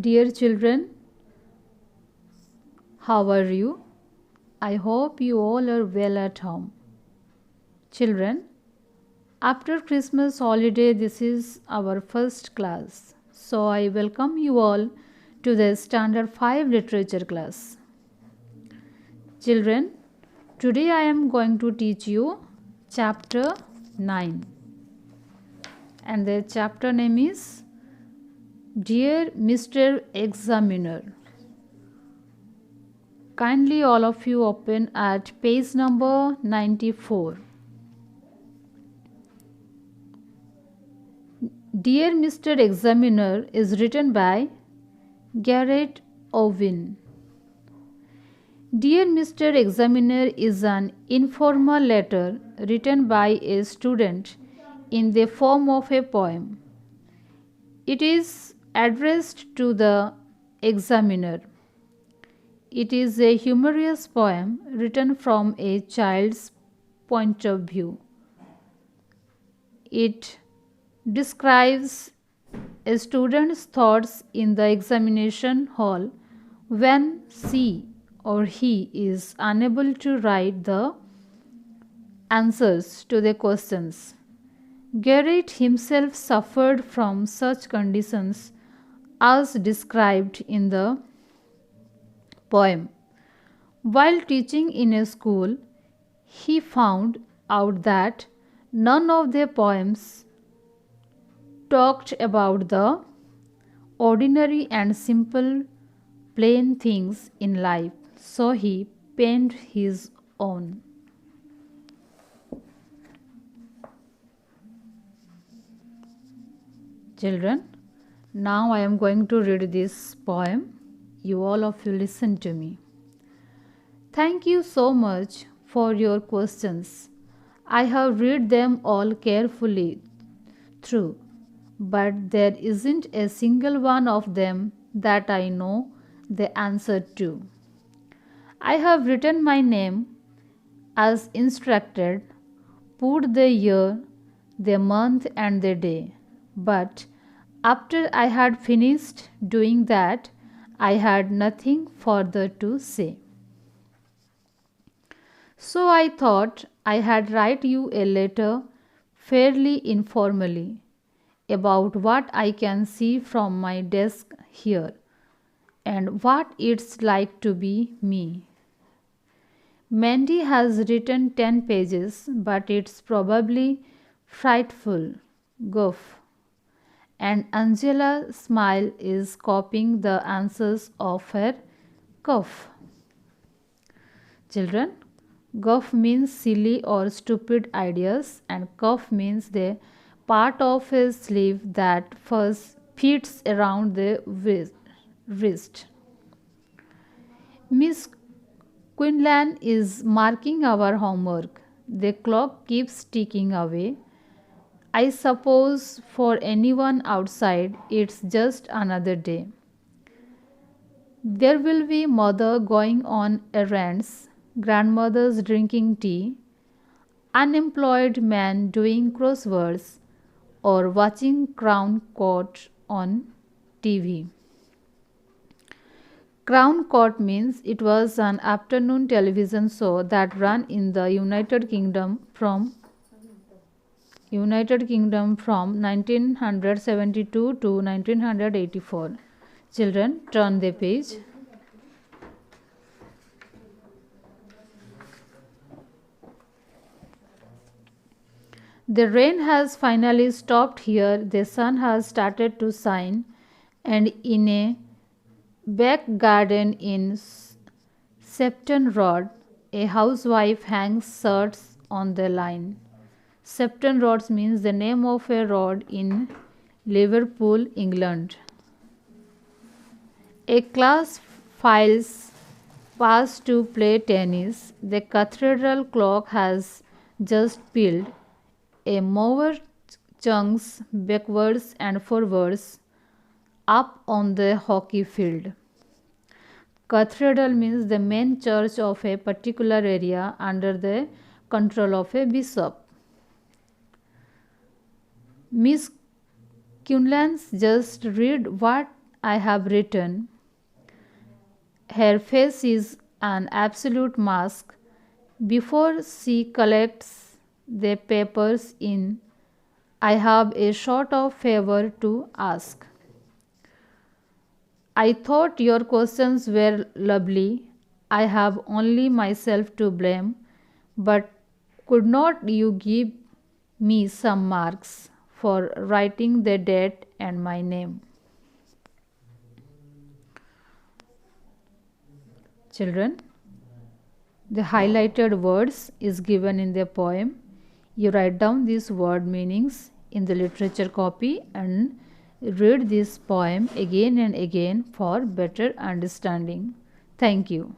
Dear children, how are you? I hope you all are well at home. Children, after Christmas holiday, this is our first class. So I welcome you all to the Standard 5 Literature class. Children, today I am going to teach you chapter 9. And the chapter name is Dear Mr. Examiner. Kindly all of you open at page number 94. Dear Mr. Examiner is written by Garrett Owen. Dear Mr. Examiner is an informal letter written by a student in the form of a poem. It is addressed to the examiner. It is a humorous poem written from a child's point of view. It describes a student's thoughts in the examination hall when she or he is unable to write the answers to the questions. Garrett himself suffered from such conditions as described in the poem. While teaching in a school, he found out that none of the poems talked about the ordinary and simple plain things in life, so he penned his own. Children, now I am going to read this poem. You all of you listen to me. Thank you so much for your questions. I have read them all carefully through, but there isn't a single one of them that I know the answer to. I have written my name as instructed, put the year, the month, and the day, but after I had finished doing that, I had nothing further to say. So I thought I had write you a letter fairly informally about what I can see from my desk here and what it's like to be me. Mandy has written 10 pages, but it's probably frightful guff. And Angela's smile is copying the answers of her cough. Children, guff means silly or stupid ideas, and cuff means the part of his sleeve that first fits around the wrist. Miss Quinlan is marking our homework. The clock keeps ticking away. I suppose for anyone outside, it's just another day. There will be mother going on errands, grandmothers drinking tea, unemployed man doing crosswords, or watching Crown Court on TV. Crown Court means it was an afternoon television show that ran in the United Kingdom from 1972 to 1984. Children, turn the page. The rain has finally stopped here. The sun has started to shine, and in a back garden in Septon Road, a housewife hangs shirts on the line. Septon Road means the name of a road in Liverpool, England. A class files past to play tennis. The cathedral clock has just pealed. A mower chunks backwards and forwards up on the hockey field. Cathedral means the main church of a particular area under the control of a bishop. Miss Quinlan just read what I have written, her face is an absolute mask. Before she collects the papers in, I have a sort of favor to ask. I thought your questions were lovely. I have only myself to blame, but could not you give me some marks for writing the date and my name? Children, the highlighted words is given in the poem. You write down these word meanings in the literature copy and read this poem again and again for better understanding. Thank you.